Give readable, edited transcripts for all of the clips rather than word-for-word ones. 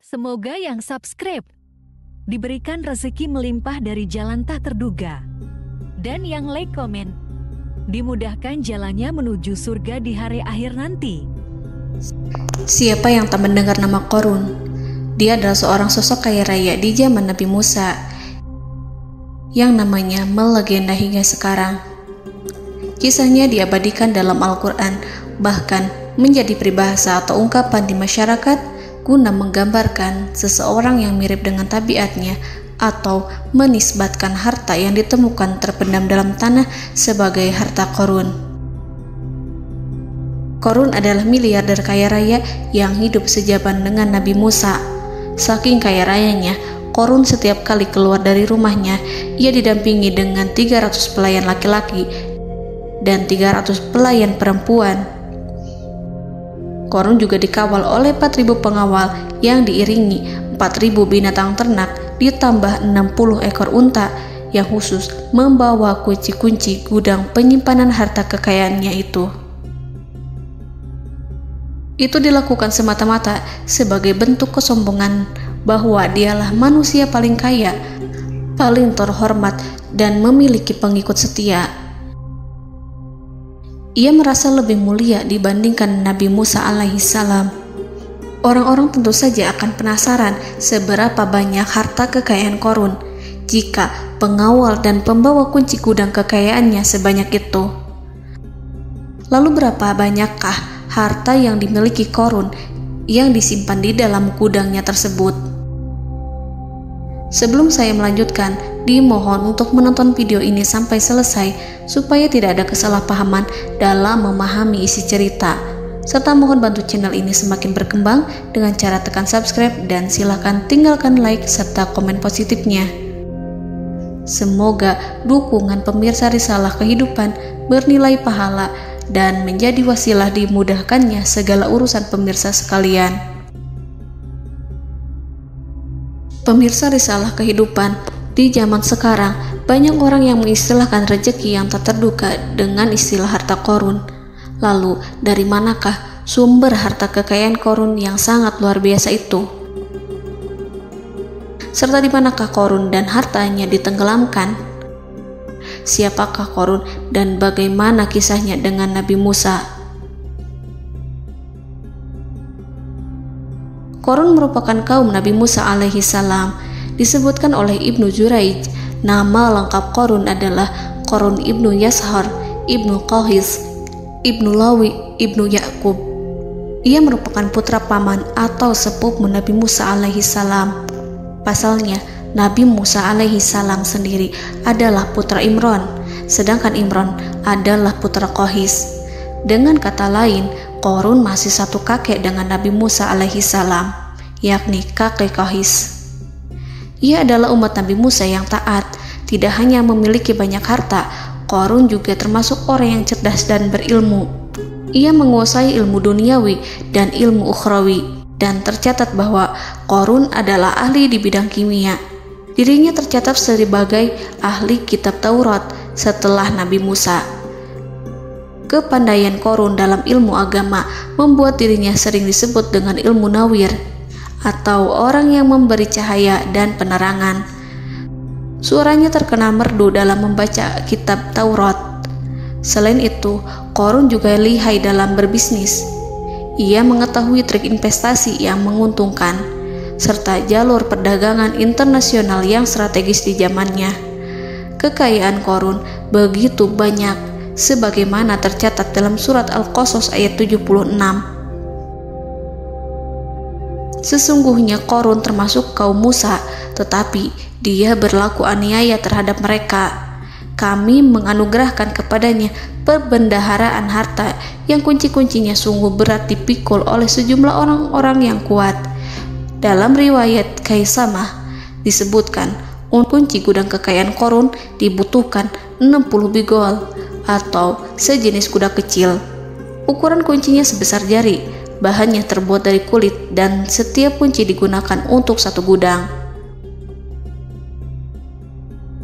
Semoga yang subscribe diberikan rezeki melimpah dari jalan tak terduga. Dan yang like komen, dimudahkan jalannya menuju surga di hari akhir nanti. Siapa yang tak mendengar nama Qorun? Dia adalah seorang sosok kaya raya di zaman Nabi Musa yang namanya melegenda hingga sekarang. Kisahnya diabadikan dalam Al-Quran, bahkan menjadi peribahasa atau ungkapan di masyarakat guna menggambarkan seseorang yang mirip dengan tabiatnya atau menisbatkan harta yang ditemukan terpendam dalam tanah sebagai harta Qorun. Qorun adalah miliarder kaya raya yang hidup sejaman dengan Nabi Musa. Saking kaya rayanya, Qorun setiap kali keluar dari rumahnya, ia didampingi dengan 300 pelayan laki-laki dan 300 pelayan perempuan. Qorun juga dikawal oleh 4.000 pengawal yang diiringi 4.000 binatang ternak ditambah 60 ekor unta yang khusus membawa kunci-kunci gudang penyimpanan harta kekayaannya itu. Itu dilakukan semata-mata sebagai bentuk kesombongan bahwa dialah manusia paling kaya, paling terhormat, dan memiliki pengikut setia. Ia merasa lebih mulia dibandingkan Nabi Musa alaihissalam. Orang-orang tentu saja akan penasaran seberapa banyak harta kekayaan Qorun jika pengawal dan pembawa kunci gudang kekayaannya sebanyak itu. Lalu berapa banyakkah harta yang dimiliki Qorun yang disimpan di dalam gudangnya tersebut? Sebelum saya melanjutkan, dimohon untuk menonton video ini sampai selesai supaya tidak ada kesalahpahaman dalam memahami isi cerita, serta mohon bantu channel ini semakin berkembang dengan cara tekan subscribe dan silakan tinggalkan like serta komen positifnya. Semoga dukungan pemirsa Risalah Kehidupan bernilai pahala dan menjadi wasilah dimudahkannya segala urusan pemirsa sekalian. Pemirsa Risalah Kehidupan, di zaman sekarang banyak orang yang mengistilahkan rezeki yang tak terduga dengan istilah harta Qorun. Lalu dari manakah sumber harta kekayaan Qorun yang sangat luar biasa itu? Serta di manakah Qorun dan hartanya ditenggelamkan? Siapakah Qorun dan bagaimana kisahnya dengan Nabi Musa? Qorun merupakan kaum Nabi Musa alaihissalam. Disebutkan oleh Ibnu Jurayj, nama lengkap Qorun adalah Qorun ibnu Yashar, ibnu Qahis, ibnu Lawi, ibnu Yakub. Ia merupakan putra paman atau sepupu Nabi Musa alaihissalam. Pasalnya, Nabi Musa alaihissalam sendiri adalah putra Imran, sedangkan Imran adalah putra Qahis. Dengan kata lain, Qorun masih satu kakek dengan Nabi Musa alaihissalam, yakni kakek Qahis. Ia adalah umat Nabi Musa yang taat. Tidak hanya memiliki banyak harta, Qorun juga termasuk orang yang cerdas dan berilmu. Ia menguasai ilmu duniawi dan ilmu ukhrawi, dan tercatat bahwa Qorun adalah ahli di bidang kimia. Dirinya tercatat sebagai ahli kitab Taurat setelah Nabi Musa. Kepandaian Qorun dalam ilmu agama membuat dirinya sering disebut dengan ilmu nawir, atau orang yang memberi cahaya dan penerangan. Suaranya terkenal merdu dalam membaca kitab Taurat. Selain itu, Qorun juga lihai dalam berbisnis. Ia mengetahui trik investasi yang menguntungkan, serta jalur perdagangan internasional yang strategis di zamannya. Kekayaan Qorun begitu banyak, sebagaimana tercatat dalam surat Al-Qasas ayat 76. Sesungguhnya Qorun termasuk kaum Musa, tetapi dia berlaku aniaya terhadap mereka. Kami menganugerahkan kepadanya perbendaharaan harta yang kunci-kuncinya sungguh berat dipikul oleh sejumlah orang-orang yang kuat. Dalam riwayat Kaisamah disebutkan, kunci gudang kekayaan Qorun dibutuhkan 60 bigol atau sejenis kuda kecil. Ukuran kuncinya sebesar jari, bahannya terbuat dari kulit, dan setiap kunci digunakan untuk satu gudang.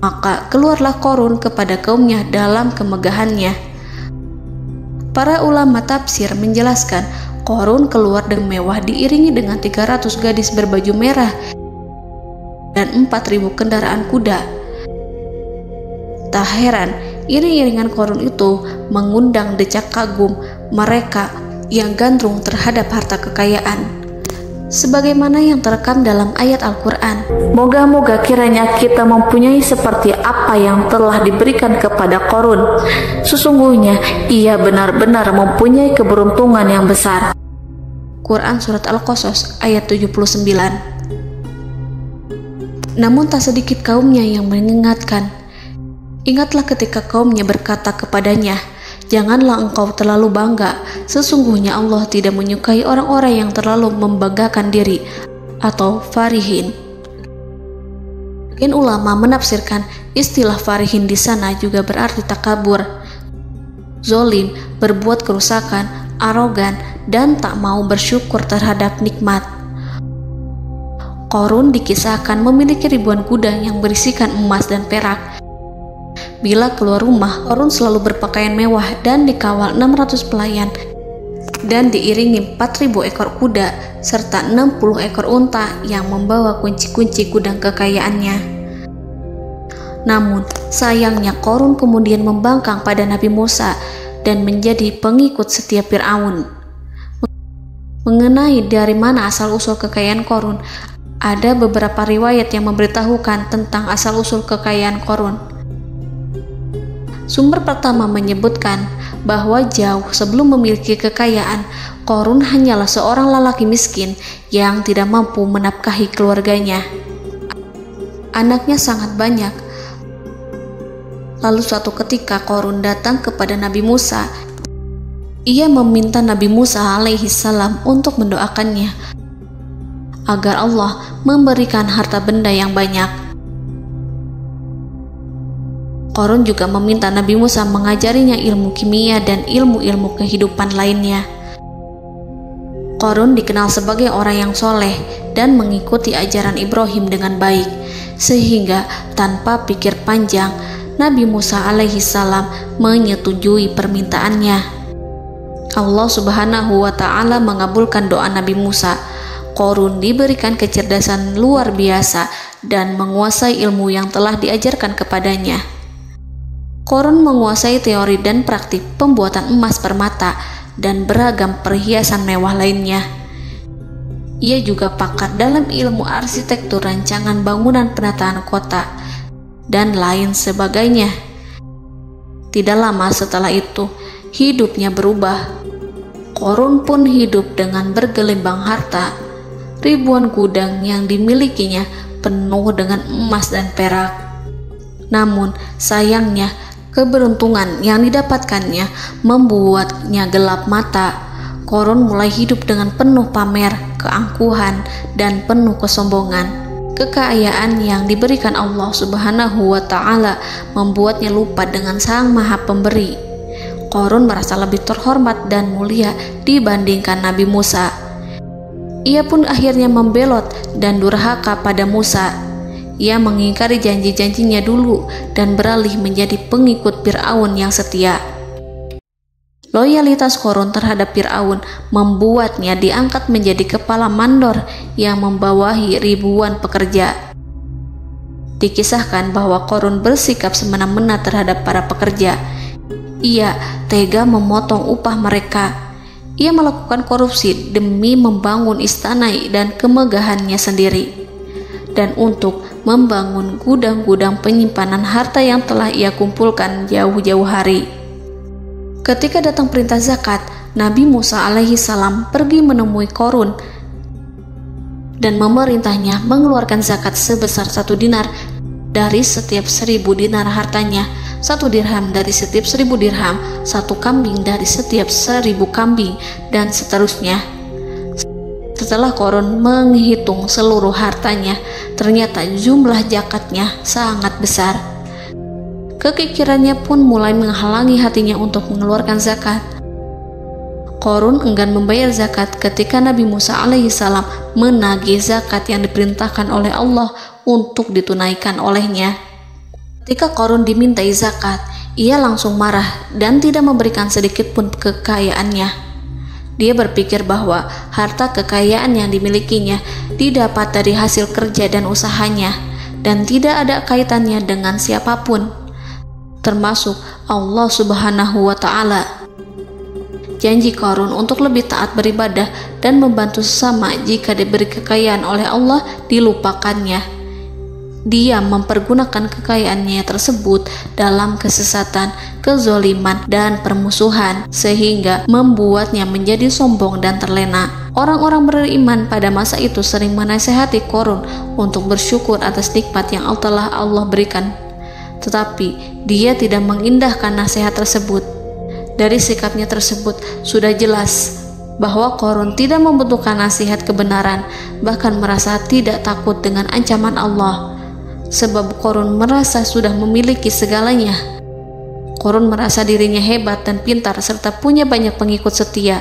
Maka keluarlah Qorun kepada kaumnya dalam kemegahannya. Para ulama tafsir menjelaskan Qarun keluar dengan mewah diiringi dengan 300 gadis berbaju merah dan 4.000 kendaraan kuda. Tak heran, iring-iringan Qarun itu mengundang decak kagum mereka yang gandrung terhadap harta kekayaan. Sebagaimana yang terekam dalam ayat Al-Quran, moga-moga kiranya kita mempunyai seperti apa yang telah diberikan kepada Qarun. Sesungguhnya ia benar-benar mempunyai keberuntungan yang besar. Quran Surat Al-Qasas ayat 79. Namun tak sedikit kaumnya yang mengingatkan. Ingatlah ketika kaumnya berkata kepadanya, janganlah engkau terlalu bangga, sesungguhnya Allah tidak menyukai orang-orang yang terlalu membanggakan diri atau farihin. Ulama menafsirkan istilah farihin di sana juga berarti takabur, zolim, berbuat kerusakan, arogan, dan tak mau bersyukur terhadap nikmat. Qarun dikisahkan memiliki ribuan kuda yang berisikan emas dan perak. Bila keluar rumah, Qarun selalu berpakaian mewah dan dikawal 600 pelayan dan diiringi 4.000 ekor kuda serta 60 ekor unta yang membawa kunci-kunci gudang kekayaannya. Namun, sayangnya Qarun kemudian membangkang pada Nabi Musa dan menjadi pengikut setia Fir'aun. Mengenai dari mana asal-usul kekayaan Qarun, ada beberapa riwayat yang memberitahukan tentang asal-usul kekayaan Qarun. Sumber pertama menyebutkan bahwa jauh sebelum memiliki kekayaan, Qarun hanyalah seorang lelaki miskin yang tidak mampu menafkahi keluarganya. Anaknya sangat banyak. Lalu suatu ketika Qarun datang kepada Nabi Musa. Ia meminta Nabi Musa alaihi salam untuk mendoakannya agar Allah memberikan harta benda yang banyak. Qarun juga meminta Nabi Musa mengajarinya ilmu kimia dan ilmu-ilmu kehidupan lainnya. Qarun dikenal sebagai orang yang soleh dan mengikuti ajaran Ibrahim dengan baik, sehingga tanpa pikir panjang, Nabi Musa alaihi salam menyetujui permintaannya. Allah Subhanahu wa ta'ala mengabulkan doa Nabi Musa. Qarun diberikan kecerdasan luar biasa dan menguasai ilmu yang telah diajarkan kepadanya. Qarun menguasai teori dan praktik pembuatan emas permata dan beragam perhiasan mewah lainnya. Ia juga pakar dalam ilmu arsitektur, rancangan bangunan, penataan kota, dan lain sebagainya. Tidak lama setelah itu, hidupnya berubah. Qarun pun hidup dengan bergelimbang harta. Ribuan gudang yang dimilikinya penuh dengan emas dan perak. Namun, sayangnya, keberuntungan yang didapatkannya membuatnya gelap mata. Qarun mulai hidup dengan penuh pamer, keangkuhan, dan penuh kesombongan. Kekayaan yang diberikan Allah Subhanahu wa ta'ala membuatnya lupa dengan Sang Maha Pemberi. Qarun merasa lebih terhormat dan mulia dibandingkan Nabi Musa. Ia pun akhirnya membelot dan durhaka pada Musa. Ia mengingkari janji-janjinya dulu dan beralih menjadi pengikut Fir'aun yang setia. Loyalitas Qarun terhadap Fir'aun membuatnya diangkat menjadi kepala mandor yang membawahi ribuan pekerja. Dikisahkan bahwa Qarun bersikap semena-mena terhadap para pekerja. Ia tega memotong upah mereka. Ia melakukan korupsi demi membangun istana dan kemegahannya sendiri, dan untuk membangun gudang-gudang penyimpanan harta yang telah ia kumpulkan jauh-jauh hari. Ketika datang perintah zakat, Nabi Musa alaihi salam pergi menemui Qarun dan memerintahnya mengeluarkan zakat sebesar 1 dinar dari setiap 1000 dinar hartanya, 1 dirham dari setiap 1000 dirham, 1 kambing dari setiap 1000 kambing, dan seterusnya. Setelah Qarun menghitung seluruh hartanya, ternyata jumlah zakatnya sangat besar. Kekikirannya pun mulai menghalangi hatinya untuk mengeluarkan zakat. Qarun enggan membayar zakat ketika Nabi Musa alaihissalam menagih zakat yang diperintahkan oleh Allah untuk ditunaikan olehnya. Ketika Qarun dimintai zakat, ia langsung marah dan tidak memberikan sedikit pun kekayaannya. Dia berpikir bahwa harta kekayaan yang dimilikinya didapat dari hasil kerja dan usahanya, dan tidak ada kaitannya dengan siapapun, termasuk Allah Subhanahu wa Ta'ala. Janji Qarun untuk lebih taat beribadah dan membantu sesama jika diberi kekayaan oleh Allah dilupakannya. Dia mempergunakan kekayaannya tersebut dalam kesesatan, kezoliman, dan permusuhan, sehingga membuatnya menjadi sombong dan terlena. Orang-orang beriman pada masa itu sering menasihati Qarun untuk bersyukur atas nikmat yang telah Allah berikan, tetapi dia tidak mengindahkan nasihat tersebut. Dari sikapnya tersebut sudah jelas bahwa Qarun tidak membutuhkan nasihat kebenaran, bahkan merasa tidak takut dengan ancaman Allah. Sebab Qarun merasa sudah memiliki segalanya. Qarun merasa dirinya hebat dan pintar serta punya banyak pengikut setia,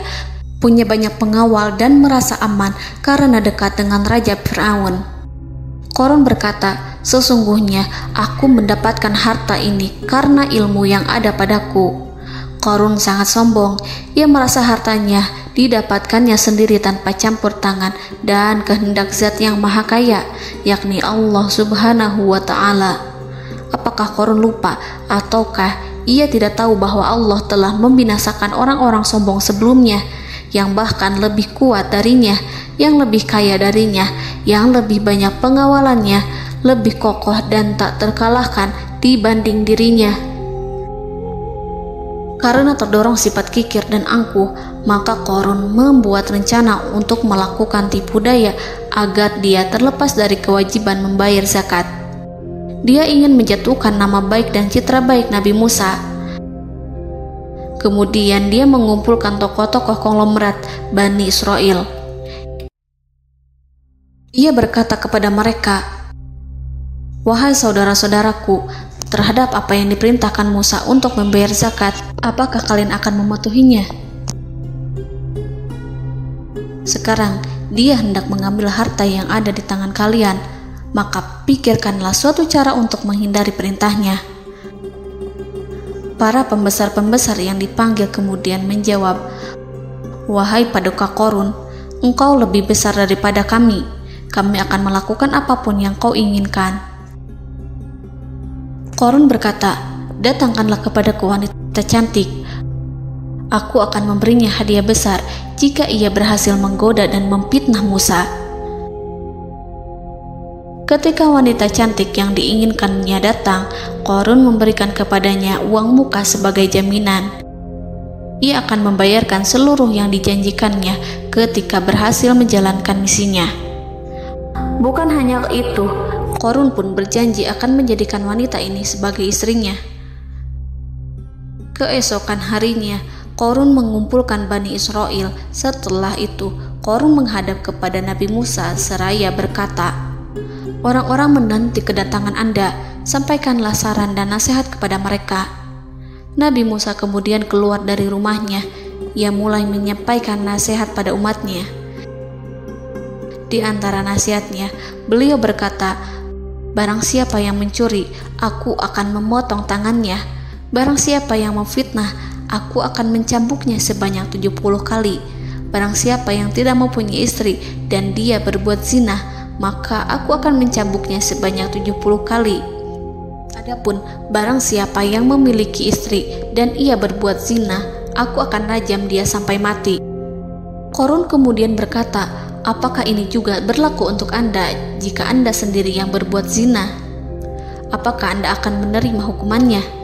punya banyak pengawal dan merasa aman karena dekat dengan Raja Fir'aun. Qarun berkata, "Sesungguhnya aku mendapatkan harta ini karena ilmu yang ada padaku." Qarun sangat sombong. Ia merasa hartanya didapatkannya sendiri tanpa campur tangan dan kehendak Zat yang Maha Kaya, yakni Allah Subhanahu wa Ta'ala. Apakah Qarun lupa ataukah ia tidak tahu bahwa Allah telah membinasakan orang-orang sombong sebelumnya yang bahkan lebih kuat darinya, yang lebih kaya darinya, yang lebih banyak pengawalannya, lebih kokoh dan tak terkalahkan dibanding dirinya? Karena terdorong sifat kikir dan angkuh, maka Qarun membuat rencana untuk melakukan tipu daya agar dia terlepas dari kewajiban membayar zakat. Dia ingin menjatuhkan nama baik dan citra baik Nabi Musa. Kemudian dia mengumpulkan tokoh-tokoh konglomerat Bani Israel. Ia berkata kepada mereka, "Wahai saudara-saudaraku, terhadap apa yang diperintahkan Musa untuk membayar zakat, apakah kalian akan mematuhinya? Sekarang dia hendak mengambil harta yang ada di tangan kalian, maka pikirkanlah suatu cara untuk menghindari perintahnya." Para pembesar-pembesar yang dipanggil kemudian menjawab, "Wahai paduka Qarun, engkau lebih besar daripada kami. Kami akan melakukan apapun yang kau inginkan." Qarun berkata, "Datangkanlah kepadaku wanita cantik. Aku akan memberinya hadiah besar jika ia berhasil menggoda dan memfitnah Musa." Ketika wanita cantik yang diinginkannya datang, Qarun memberikan kepadanya uang muka sebagai jaminan. Ia akan membayarkan seluruh yang dijanjikannya ketika berhasil menjalankan misinya. Bukan hanya itu, Qarun pun berjanji akan menjadikan wanita ini sebagai istrinya. Keesokan harinya, Qarun mengumpulkan Bani Israel. Setelah itu, Qarun menghadap kepada Nabi Musa seraya berkata, "Orang-orang menanti kedatangan Anda, sampaikanlah saran dan nasihat kepada mereka." Nabi Musa kemudian keluar dari rumahnya. Ia mulai menyampaikan nasihat pada umatnya. Di antara nasihatnya, beliau berkata, "Barang siapa yang mencuri, aku akan memotong tangannya. Barang siapa yang memfitnah, aku akan mencambuknya sebanyak 70 kali. Barang siapa yang tidak mempunyai istri dan dia berbuat zina, maka aku akan mencambuknya sebanyak 70 kali. Adapun barang siapa yang memiliki istri dan ia berbuat zina, aku akan rajam dia sampai mati." Qarun kemudian berkata, "Apakah ini juga berlaku untuk Anda jika Anda sendiri yang berbuat zina? Apakah Anda akan menerima hukumannya?"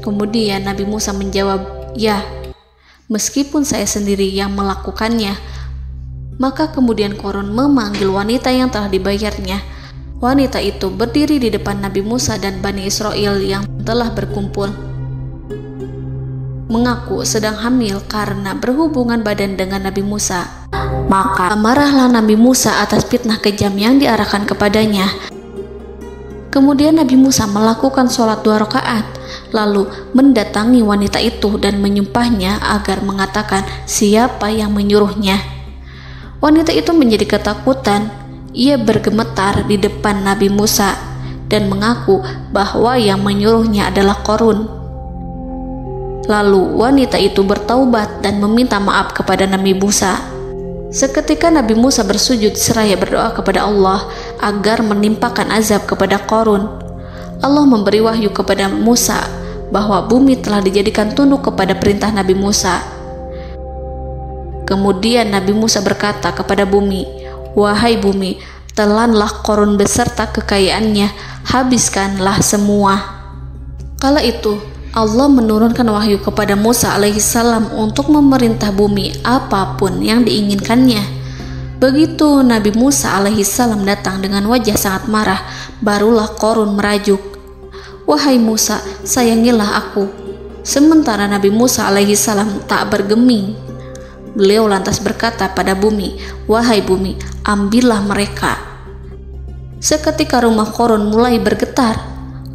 Kemudian Nabi Musa menjawab, "Ya, meskipun saya sendiri yang melakukannya." Maka kemudian Qarun memanggil wanita yang telah dibayarnya. Wanita itu berdiri di depan Nabi Musa dan Bani Israel yang telah berkumpul, mengaku sedang hamil karena berhubungan badan dengan Nabi Musa. Maka marahlah Nabi Musa atas fitnah kejam yang diarahkan kepadanya. Kemudian Nabi Musa melakukan sholat 2 rakaat, lalu mendatangi wanita itu dan menyumpahnya agar mengatakan siapa yang menyuruhnya. Wanita itu menjadi ketakutan. Ia bergemetar di depan Nabi Musa dan mengaku bahwa yang menyuruhnya adalah Qarun. Lalu wanita itu bertaubat dan meminta maaf kepada Nabi Musa. Seketika Nabi Musa bersujud seraya berdoa kepada Allah agar menimpakan azab kepada Qarun. Allah memberi wahyu kepada Musa bahwa bumi telah dijadikan tunduk kepada perintah Nabi Musa. Kemudian Nabi Musa berkata kepada bumi, "Wahai bumi, telanlah Qarun beserta kekayaannya, habiskanlah semua." Kala itu Allah menurunkan wahyu kepada Musa alaihissalam untuk memerintah bumi apapun yang diinginkannya. Begitu Nabi Musa alaihissalam datang dengan wajah sangat marah, barulah Qarun merajuk, "Wahai Musa, sayangilah aku." Sementara Nabi Musa alaihissalam tak bergeming. Beliau lantas berkata pada bumi, "Wahai bumi, ambillah mereka." Seketika rumah Qarun mulai bergetar.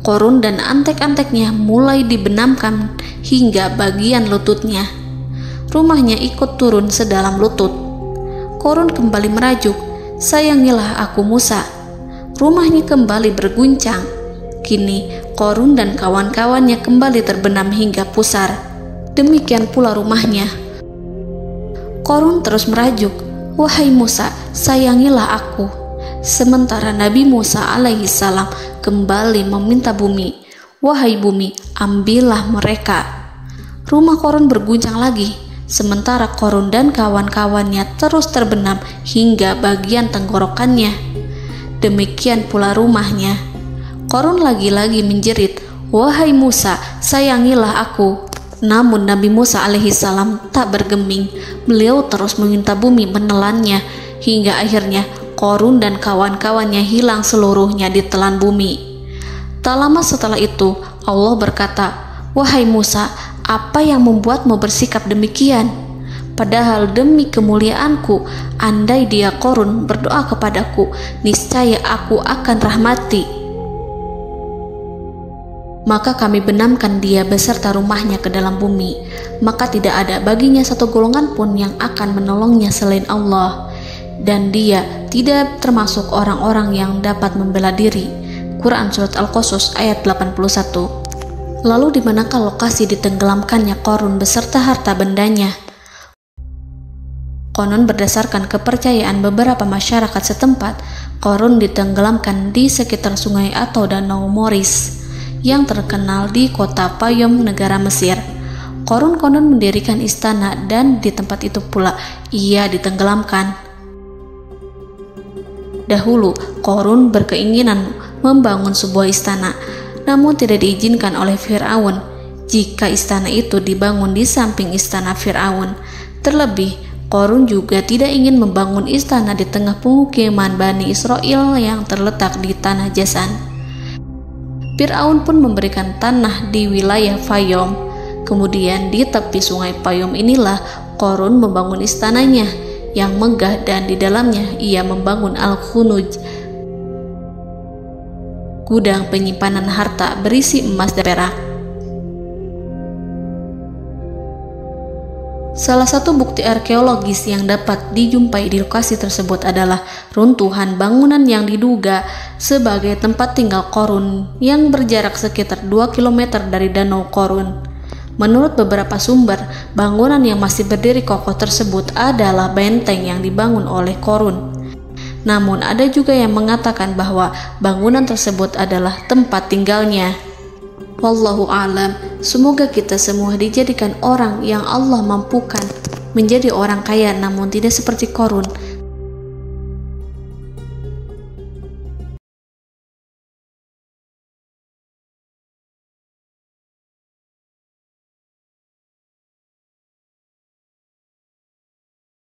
Qarun dan antek-anteknya mulai dibenamkan hingga bagian lututnya. Rumahnya ikut turun sedalam lutut. Qarun kembali merajuk, "Sayangilah aku Musa." Rumahnya kembali berguncang. Kini Qarun dan kawan-kawannya kembali terbenam hingga pusar. Demikian pula rumahnya. Qarun terus merajuk, "Wahai Musa, sayangilah aku." Sementara Nabi Musa alaihissalam kembali meminta bumi, "Wahai bumi, ambillah mereka." Rumah Qarun berguncang lagi, sementara Qarun dan kawan-kawannya terus terbenam hingga bagian tenggorokannya. Demikian pula rumahnya. Qarun lagi-lagi menjerit, "Wahai Musa, sayangilah aku." Namun Nabi Musa alaihissalam tak bergeming. Beliau terus meminta bumi menelannya hingga akhirnya Qarun dan kawan-kawannya hilang seluruhnya ditelan bumi. Tak lama setelah itu Allah berkata, "Wahai Musa, apa yang membuatmu bersikap demikian? Padahal demi kemuliaanku, andai dia Qarun berdoa kepadaku, niscaya aku akan rahmati. Maka kami benamkan dia beserta rumahnya ke dalam bumi, maka tidak ada baginya satu golongan pun yang akan menolongnya selain Allah, dan dia tidak termasuk orang-orang yang dapat membela diri." Quran Surat Al-Qasas ayat 81. Lalu di manakah lokasi ditenggelamkannya Qarun beserta harta bendanya? Konon berdasarkan kepercayaan beberapa masyarakat setempat, Qarun ditenggelamkan di sekitar sungai atau danau Moris yang terkenal di kota Payom, negara Mesir. Qarun konon mendirikan istana dan di tempat itu pula ia ditenggelamkan. Dahulu, Qarun berkeinginan membangun sebuah istana, namun tidak diizinkan oleh Fir'aun jika istana itu dibangun di samping istana Fir'aun. Terlebih, Qarun juga tidak ingin membangun istana di tengah pemukiman Bani Israel yang terletak di tanah Jasan. Fir'aun pun memberikan tanah di wilayah Fayom. Kemudian di tepi sungai Payom inilah Qarun membangun istananya yang megah, dan di dalamnya ia membangun Al-Khunuj, gudang penyimpanan harta berisi emas dan perak. Salah satu bukti arkeologis yang dapat dijumpai di lokasi tersebut adalah runtuhan bangunan yang diduga sebagai tempat tinggal Qarun yang berjarak sekitar 2 km dari Danau Qarun. Menurut beberapa sumber, bangunan yang masih berdiri kokoh tersebut adalah benteng yang dibangun oleh Qarun. Namun ada juga yang mengatakan bahwa bangunan tersebut adalah tempat tinggalnya. Wallahu a'lam. Semoga kita semua dijadikan orang yang Allah mampukan menjadi orang kaya namun tidak seperti Qarun,